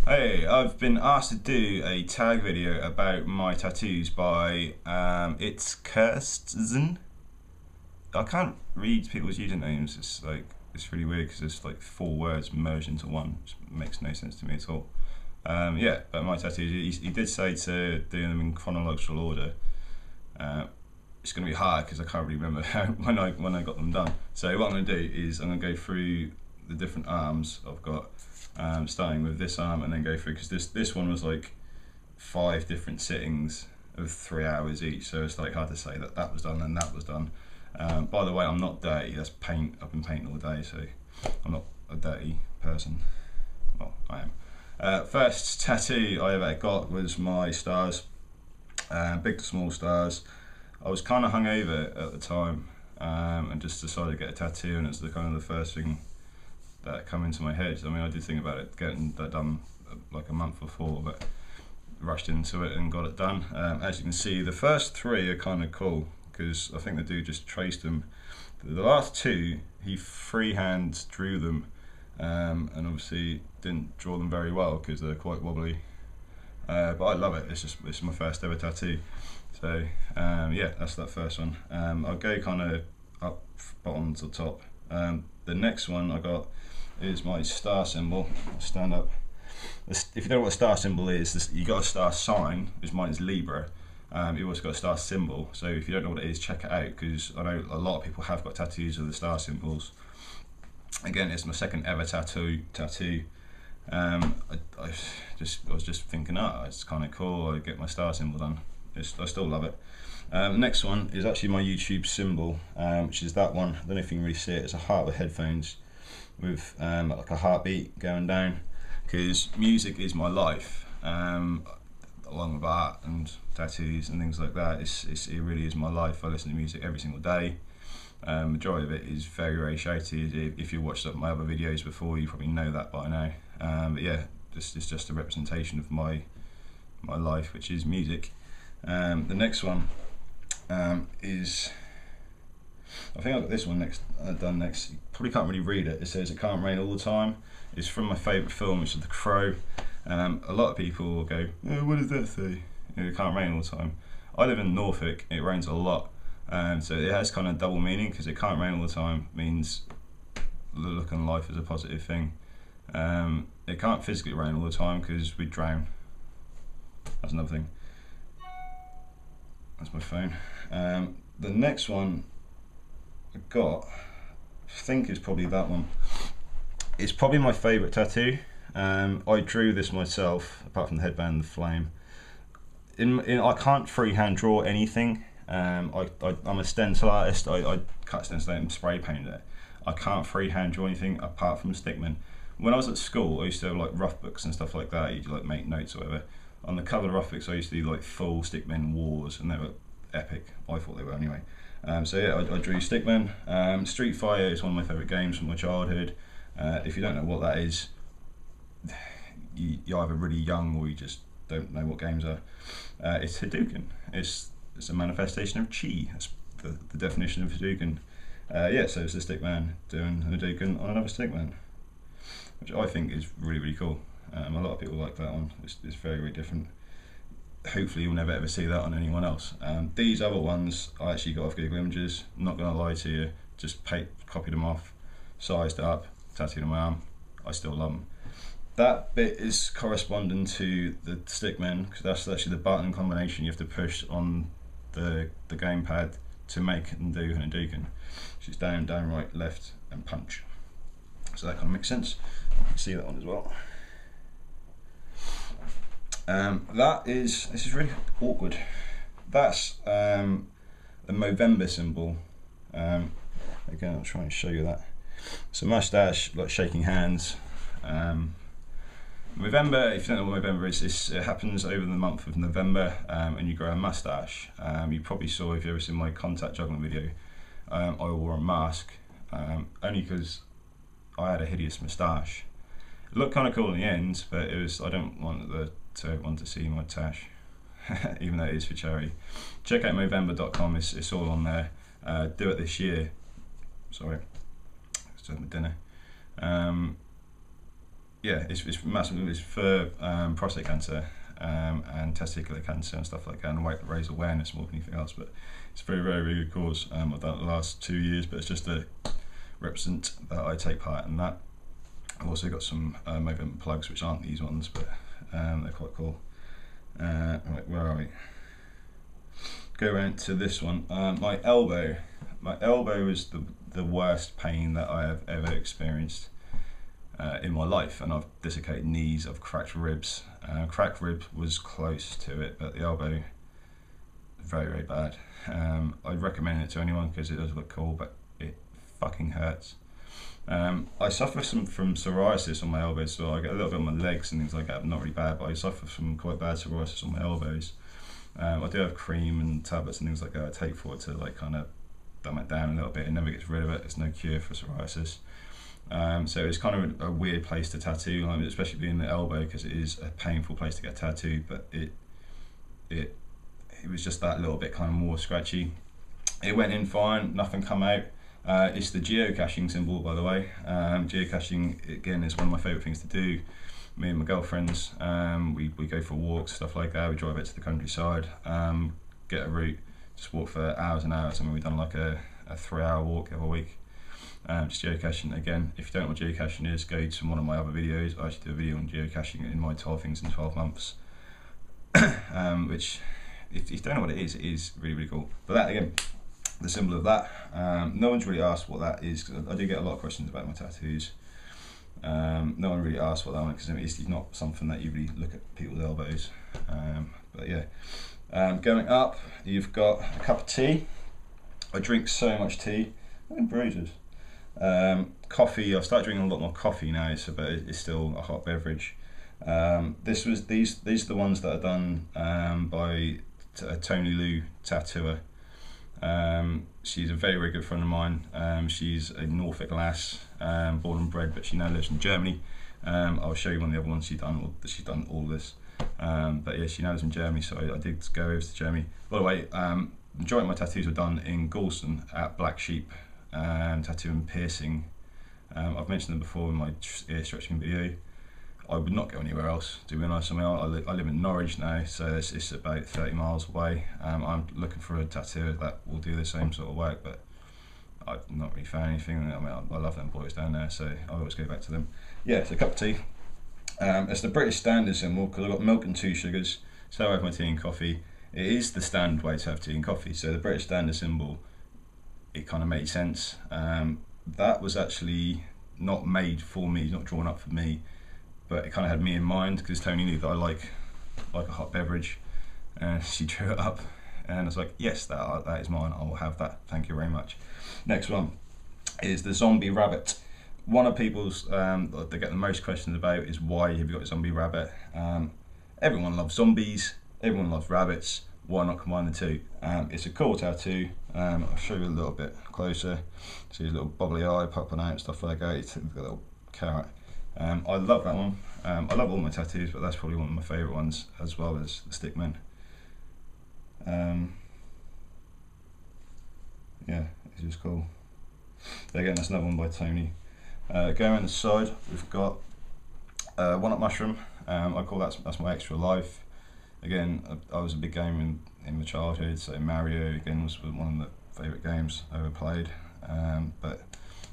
Hey, I've been asked to do a tag video about my tattoos by it's Kirsten. I can't read people's usernames. It's really weird because it's like four words merged into one, which makes no sense to me at all. Yeah, but my tattoos. He did say to do them in chronological order. It's going to be hard because I can't really remember when I got them done. So what I'm going to do is I'm going to go through the different arms I've got, starting with this arm and then go through, because this one was like 5 different sittings of 3 hours each, so it's like hard to say that was done and that was done. By the way, I'm not dirty. That's paint. I've been painting all day, so I'm not a dirty person. Well, I am. First tattoo I ever got was my stars, big to small stars. I was kind of hungover at the time, and just decided to get a tattoo, and it's the kind of the first thing that come into my head. I mean, I did think about it getting that done like a month before, but rushed into it and got it done. As you can see, the first 3 are kind of cool because I think the dude just traced them. The last 2, he freehand drew them, and obviously didn't draw them very well because they're quite wobbly. But I love it. It's my first ever tattoo. So yeah, that's that first one. I'll go kind of up bottom to top. The next one I got is my star symbol. I'll stand up. If you don't know what a star symbol is, you got a star sign, which mine is Libra. You also got a star symbol. So if you don't know what it is, check it out, because I know a lot of people have got tattoos of the star symbols. Again, it's my second ever tattoo. I was just thinking, it's kind of cool. I get my star symbol done. I still love it. The next one is actually my YouTube symbol, which is that one. I don't know if you can really see it. It's a heart with headphones with like a heartbeat going down, because music is my life, along with art and tattoos and things like that. It really is my life. I listen to music every single day. Majority of it is very, very shouty. If you watched my other videos before, you probably know that by now. But yeah, it's just a representation of my life, which is music. The next one is, I think I've got this one done next. You probably can't really read it. It says "It can't rain all the time." It's from my favourite film, which is The Crow. A lot of people will go, oh, what does that say? It can't rain all the time. I live in Norfolk. It rains a lot, so it has kind of double meaning, because it can't rain all the time means look on life as a positive thing. It can't physically rain all the time because we'd drown. That's another thing. That's my phone. The next one I got, I think, is probably that one. It's probably my favourite tattoo. I drew this myself, apart from the headband and the flame. I can't freehand draw anything. I'm a stencil artist. I cut stencil out and spray paint it. I can't freehand draw anything apart from stickmen. When I was at school, I used to have like rough books and stuff like that. You'd like make notes or whatever. On the cover of the rough books, I used to do like full stickmen wars, and they were epic. I thought they were anyway. So yeah, I drew stickmen. Street Fighter is one of my favourite games from my childhood. If you don't know what that is, you're either really young or you just don't know what games are. It's Hadouken. It's a manifestation of chi. That's the definition of Hadouken. Yeah, so it's a stickman doing Hadouken on another stickman, which I think is really, really cool. A lot of people like that one. It's very, very different. Hopefully you'll never ever see that on anyone else. These other ones I actually got off Google Images. I'm not going to lie to you, just copied them off, sized up, tattooed on my arm. I still love them. That bit is corresponding to the stickmen, because that's actually the button combination you have to push on the gamepad to make and do an Hadouken. Which is down, right, left, and punch. So that kind of makes sense. You can see that one as well. This is really awkward. That's the Movember symbol. Again, I'll try and show you that. It's a mustache, like shaking hands. Movember, if you don't know what Movember is, it happens over the month of November, and you grow a mustache. You probably saw, if you ever seen my contact juggling video, I wore a mask, only because I had a hideous moustache. It looked kind of cool in the end, but I don't want everyone to see my tash, even though it is for charity. Check out Movember.com, it's all on there. Do it this year. Sorry, just had my dinner. yeah, it's massive. It's for prostate cancer and testicular cancer and stuff like that, and raise awareness more than anything else. But it's a very, very, very good cause. I've done it the last 2 years, but it's just to represent that I take part in that. I've also got some Movember plugs, which aren't these ones, but they're quite cool. Right, where are we? Go around to this one. My elbow. My elbow is the worst pain that I have ever experienced in my life, and I've dislocated knees, I've cracked ribs. Cracked rib was close to it, but the elbow, very, very bad. I'd recommend it to anyone because it does look cool, but it fucking hurts. I suffer from psoriasis on my elbows, so I get a little bit on my legs and things like that, not really bad, but I suffer from quite bad psoriasis on my elbows. I do have cream and tablets and things like that I take for it to like kind of dumb it down a little bit. It never gets rid of it. There's no cure for psoriasis. So it's kind of a weird place to tattoo, especially being the elbow, because it is a painful place to get tattooed. But it was just that little bit kind of more scratchy. It went in fine, nothing come out. It's the geocaching symbol, by the way. Geocaching again is one of my favourite things to do. Me and my girlfriends, we go for walks, stuff like that. We drive out to the countryside, get a route, just walk for hours and hours. I mean, we've done like a 3-hour walk every week. Just geocaching. Again, if you don't know what geocaching is, go to one of my other videos. I actually do a video on geocaching in my 12 things in 12 months. Which, if you don't know what it is really, really cool. But that, again, the symbol of that, no one's really asked what that is, because I do get a lot of questions about my tattoos. No one really asked what that one, because it's not something that you really look at people's elbows. But yeah, going up, you've got a cup of tea. I drink so much tea. I'm Beverages. Coffee. I've started drinking a lot more coffee now, but it's still a hot beverage. These are the ones that are done by Tony Lou tattooer. She's a very, very good friend of mine. She's a Norfolk lass, born and bred, but she now lives in Germany. I'll show you one of the other ones she's done all this. But yeah, she now lives in Germany, so I did go over to Germany. By the way, majority of my tattoos were done in Galston at Black Sheep Tattoo and Piercing. I've mentioned them before in my ear stretching video. I would not go anywhere else, to be honest. I mean, I live in Norwich now, so it's about 30 miles away. I'm looking for a tattooer that will do the same sort of work, but I've not really found anything. I mean, I love them boys down there, so I always go back to them. Yeah, it's a cup of tea. It's the British standard symbol, because I've got milk and 2 sugars, so I have my tea and coffee. It is the standard way to have tea and coffee, so the British standard symbol, it kind of made sense. That was actually not made for me, not drawn up for me, but it kind of had me in mind, because Tony knew that I like a hot beverage, and she drew it up, and I was like, yes, that is mine, I will have that, thank you very much. Next one is the zombie rabbit. One of people's they get the most questions about is, why have you got a zombie rabbit? Everyone loves zombies, everyone loves rabbits, why not combine the two? It's a cool tattoo. I'll show you a little bit closer. See his little bubbly eye popping out and stuff like that. It's got a little carrot. I love that one. I love all my tattoos, but that's probably one of my favourite ones, as well as the stickman. Yeah, it's just cool. Again, that's another one by Tony. Going on the side, we've got walnut mushroom. I call that's my extra life. Again, I was a big gamer in my childhood, so Mario again was one of the favourite games I ever played. But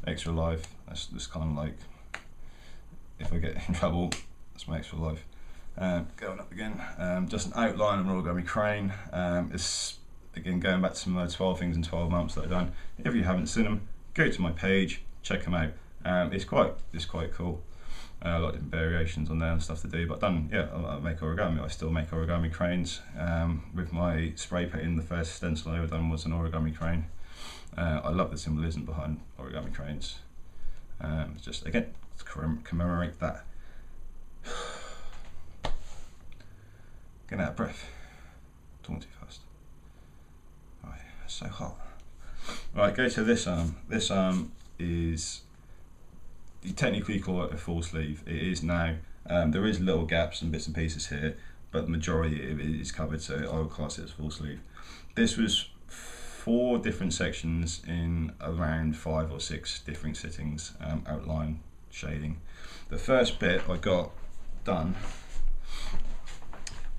extra life, that's just kind of like, if I get in trouble, that's my extra life. Going up again, just an outline of an origami crane. It's again going back to my 12 things in 12 months that I've done. If you haven't seen them, go to my page, check them out. It's quite cool. A lot of different variations on there and stuff to do, but I make origami. I still make origami cranes. With my spray painting, the first stencil I ever done was an origami crane. I love the symbolism behind origami cranes. Just again, to commemorate that. Getting out of breath. Talking too fast. Right, it's so hot. Right, go to this arm. This arm is, you technically call it a full sleeve. It is now. There is little gaps and bits and pieces here, but the majority of it is covered, so I would class it as full sleeve. This was 4 different sections in around 5 or 6 different sittings, outline shading. The first bit I got done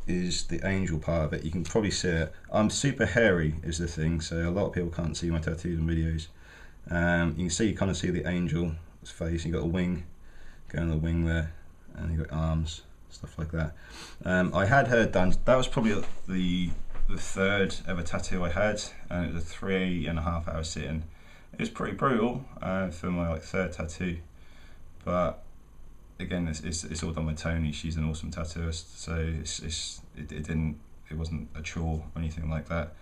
is the angel part of it. You can probably see it. I'm super hairy is the thing, so a lot of people can't see my tattoos and videos. You can see, you kind of see the angel's face. You got a wing going on the wing there, and you got arms, stuff like that. I had her done. That was probably the third ever tattoo I had, and it was a 3.5 hour sitting. It was pretty brutal for my like third tattoo, but again, it's all done with Tony. She's an awesome tattooist, so it wasn't a chore or anything like that.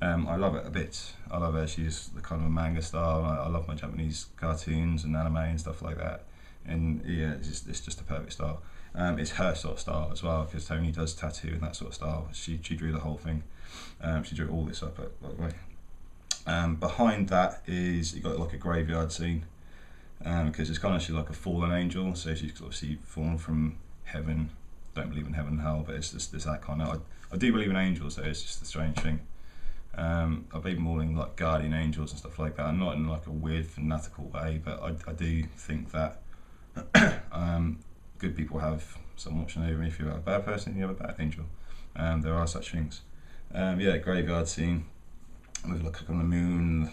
I love it a bit. I love her. She's the kind of a manga style. I love my Japanese cartoons and anime and stuff like that. And yeah, it's just a perfect style. It's her sort of style as well, because Tony does tattoo in that sort of style. She drew the whole thing. She drew all this up, by the way. Behind that is, you got like a graveyard scene, because it's kind of, she's like a fallen angel, so she's obviously fallen from heaven. Don't believe in heaven and hell, but it's that kind of. I do believe in angels, though. It's just a strange thing. I believe more in like guardian angels and stuff like that. Not in like a weird fanatical way, but I do think that good people have someone watching over me. If you're a bad person, you have a bad angel. There are such things. Yeah, graveyard scene with like on the moon,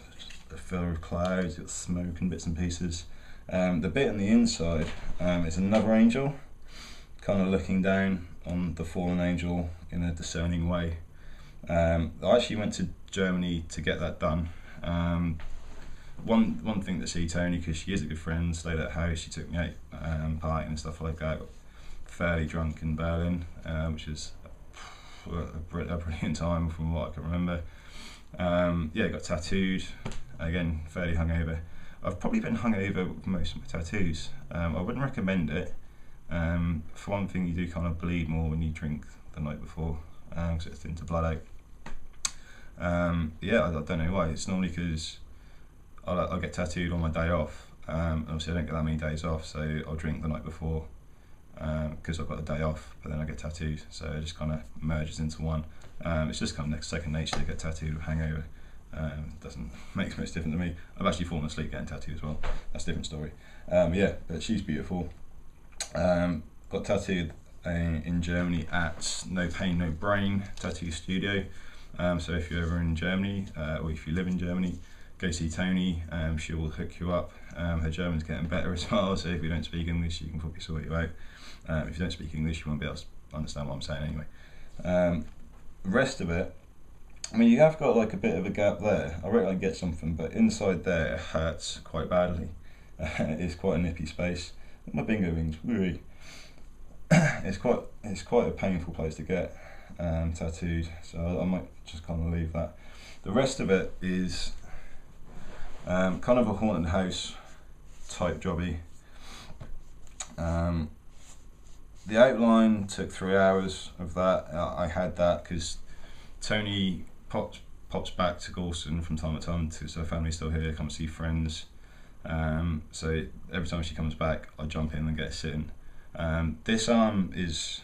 a filler of clouds, got smoke and bits and pieces. The bit on the inside is another angel, kind of looking down on the fallen angel in a discerning way. I actually went to Germany to get that done. One thing to see Tony, because she is a good friend, stayed at her house, she took me out partying and stuff like that. Got fairly drunk in Berlin, which is a brilliant time from what I can remember. Yeah, got tattooed, again fairly hungover. I've probably been hungover with most of my tattoos. I wouldn't recommend it. For one thing, you do kind of bleed more when you drink the night before, because it thins the blood out. Yeah, I don't know why. It's normally because I'll get tattooed on my day off. Obviously I don't get that many days off, so I'll drink the night before because I've got the day off, but then I get tattooed, so it just kind of merges into one. It's just kind of second nature to get tattooed with hangover. Doesn't make much difference to me. I've actually fallen asleep getting tattooed as well. That's a different story. Yeah, but she's beautiful. Got tattooed in Germany at No Pain No Brain Tattoo Studio. So if you're ever in Germany, or if you live in Germany, go see Tony. She will hook you up. Her German's getting better as well, so if you don't speak English, she can probably sort you out. If you don't speak English, you won't be able to understand what I'm saying anyway. The rest of it, I mean, you have got like a bit of a gap there. I reckon I can get something, but inside there it hurts quite badly. It's quite a nippy space. My bingo wings, really. It's quite a painful place to get tattooed, so I might just kind of leave that. The rest of it is kind of a haunted house type jobby. The outline took 3 hours of that. I had that because Tony pops back to Galston from time to time because her family's still here, come see friends. So every time she comes back, I jump in and get sitting. This arm is,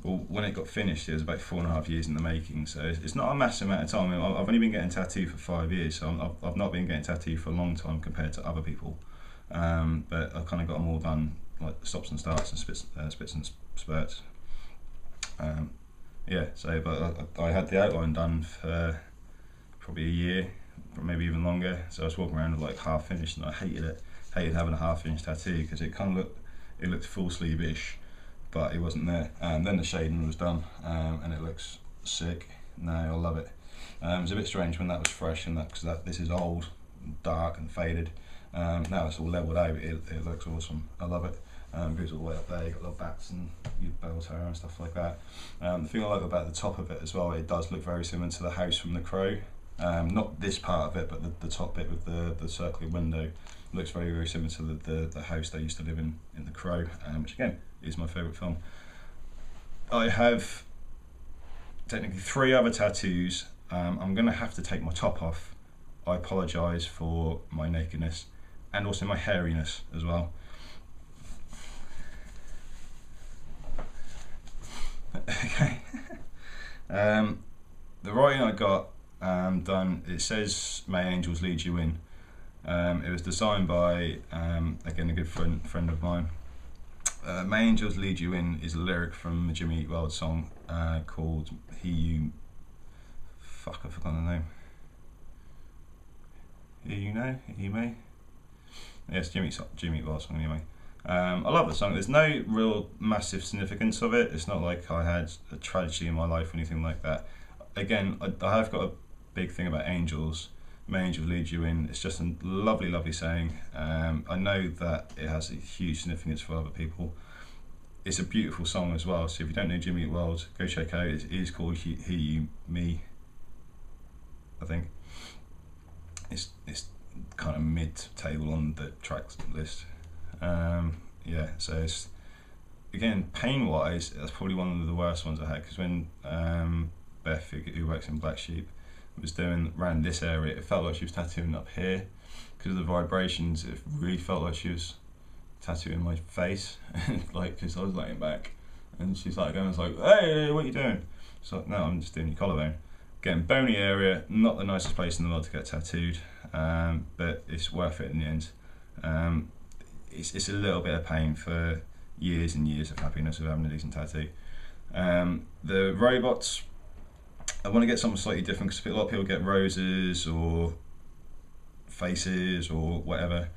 well, when it got finished, it was about 4.5 years in the making, so it's not a massive amount of time. I mean, I've only been getting tattooed for 5 years, so I've not been getting tattooed for a long time compared to other people. But I've kind of got them all done, like stops and starts and spits and spurts. Yeah, so but I had the outline done for probably a year, maybe even longer. So I was walking around with like half finished, and I hated it. Hated having a half finished tattoo because it kind of looked full sleeve-ish, but it wasn't there. Then the shading was done, and it looks sick. Now I love it. It was a bit strange when that was fresh, and because this is old, dark and faded. Now it's all leveled out. It looks awesome. I love it. Goes all the way up there. You got little bats and bell tower and stuff like that. The thing I like about the top of it as well, it does look very similar to the house from The Crow. Not this part of it, but the top bit with the circular window looks very, very similar to the house they used to live in The Crow, which again is my favourite film. I have technically 3 other tattoos. I'm going to have to take my top off. I apologise for my nakedness and also my hairiness as well. Okay. The writing I got done, it says "May angels lead you in." It was designed by, again, a good friend of mine. May Angels Lead You In is a lyric from a Jimmy Eat World song called He You... Fuck, I forgot the name. Here You Know, Here You May. Yes, Jimmy Eat World song anyway. I love the song. There's no real massive significance of it. It's not like I had a tragedy in my life or anything like that. Again, I have got a big thing about angels. May angel lead you in. It's just a lovely, lovely saying. I know that it has a huge significance for other people. It's a beautiful song as well. So if you don't know Jimmy Eat World, go check out. It is called Hear You Me, I think. It's kind of mid-table on the tracks list. Yeah, so it's, again, pain-wise, that's probably one of the worst ones I had, because when Beth, who works in Black Sheep, was doing around this area, it felt like she was tattooing up here. Because of the vibrations, it really felt like she was tattooing my face, like, because I was laying back, and she's like going, I was like, hey, what are you doing? So no, I'm just doing your collarbone. Again, bony area, not the nicest place in the world to get tattooed, but it's worth it in the end. It's a little bit of pain for years and years of happiness of having a decent tattoo. The robots, I want to get something slightly different, because a lot of people get roses or faces or whatever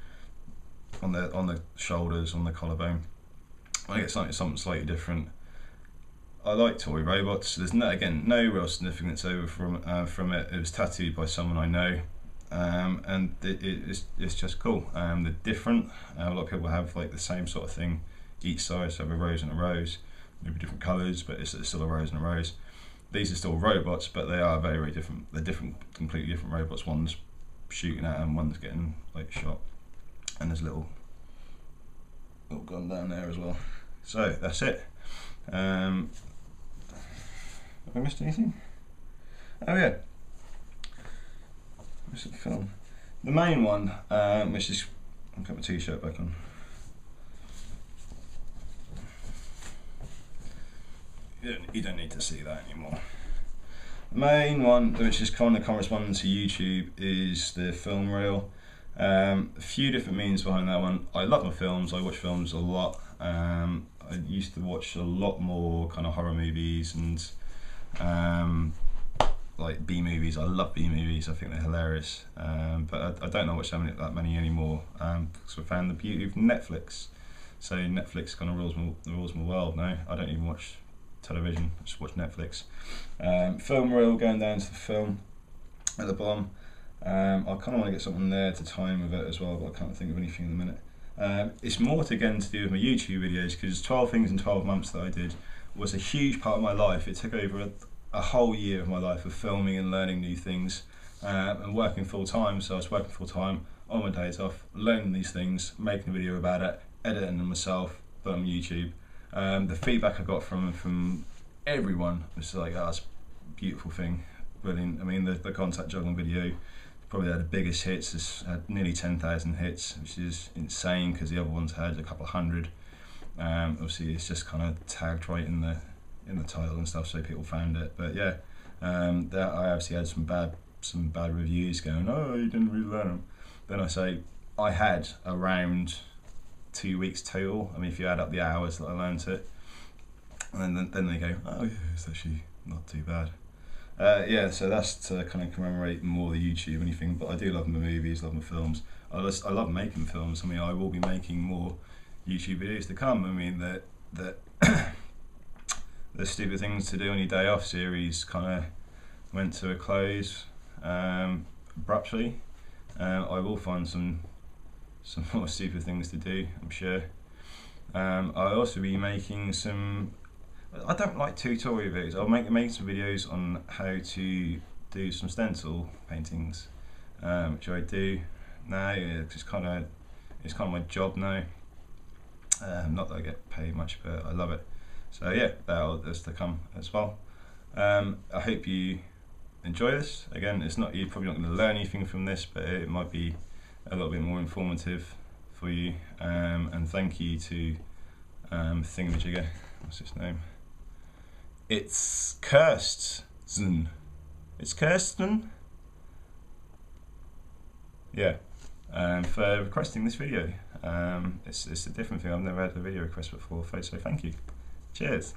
on the shoulders, on the collarbone. I want to get something slightly different. I like toy robots. There's no real significance over from it. It was tattooed by someone I know, and it's just cool. They're different. A lot of people have like the same sort of thing, each side, so have a rose and a rose, maybe different colours, but it's still a rose and a rose. These are still robots, but they are very, very different. They're completely different robots. One's shooting at them, one's getting like shot, and there's a little gun down there as well. So that's it. Have I missed anything? Oh yeah, missed the film. The main one, which is, I'll put my t-shirt back on. You don't need to see that anymore. The main one, which is kind of corresponding to YouTube, is the film reel. A few different meanings behind that one. I love my films. I watch films a lot. I used to watch a lot more kind of horror movies and like B movies. I love B movies. I think they're hilarious. But I don't know watch that many anymore, because I found the beauty of Netflix. So Netflix kind of rules my world now. I don't even watch television. I just watch Netflix. Film reel, going down to the film at the bottom. I kind of want to get something there to time with it as well, but I can't think of anything in the minute. It's more to do with my YouTube videos, because 12 things in 12 months that I did was a huge part of my life. It took over a whole year of my life of filming and learning new things, and working full time. So I was working full time on my days off, learning these things, making a video about it, editing them myself, put on YouTube. The feedback I got from everyone was like, oh, that's a beautiful thing, brilliant. I mean, the contact juggling video probably had the biggest hits. It's had nearly 10,000 hits, which is insane, because the other ones had a couple of hundred. Obviously, it's just kind of tagged right in the title and stuff, so people found it. But yeah, that I obviously had some bad reviews going, oh, you didn't really learn them. Then I say I had around 2 weeks total. I mean, if you add up the hours that I learned it, and then they go, oh yeah, it's actually not too bad. Yeah, so that's to kind of commemorate more the YouTube anything. But I do love my movies, love my films. I love making films. I mean, I will be making more YouTube videos to come. I mean, that the Stupid Things to Do on Your Day Off series kind of went to a close abruptly. I will find some more stupid things to do, I'm sure. I'll also be making some, I don't like tutorial videos. I'll make some videos on how to do some stencil paintings, which I do now. It's kind of my job now. Not that I get paid much, but I love it. So yeah, that's to come as well. I hope you enjoy this. Again, you're probably not going to learn anything from this, but it might be a little bit more informative for you. And thank you to Thingamajigger. What's his name? It's Kirsten. It's Kirsten? Yeah. for requesting this video. It's a different thing. I've never had a video request before, so thank you. Cheers.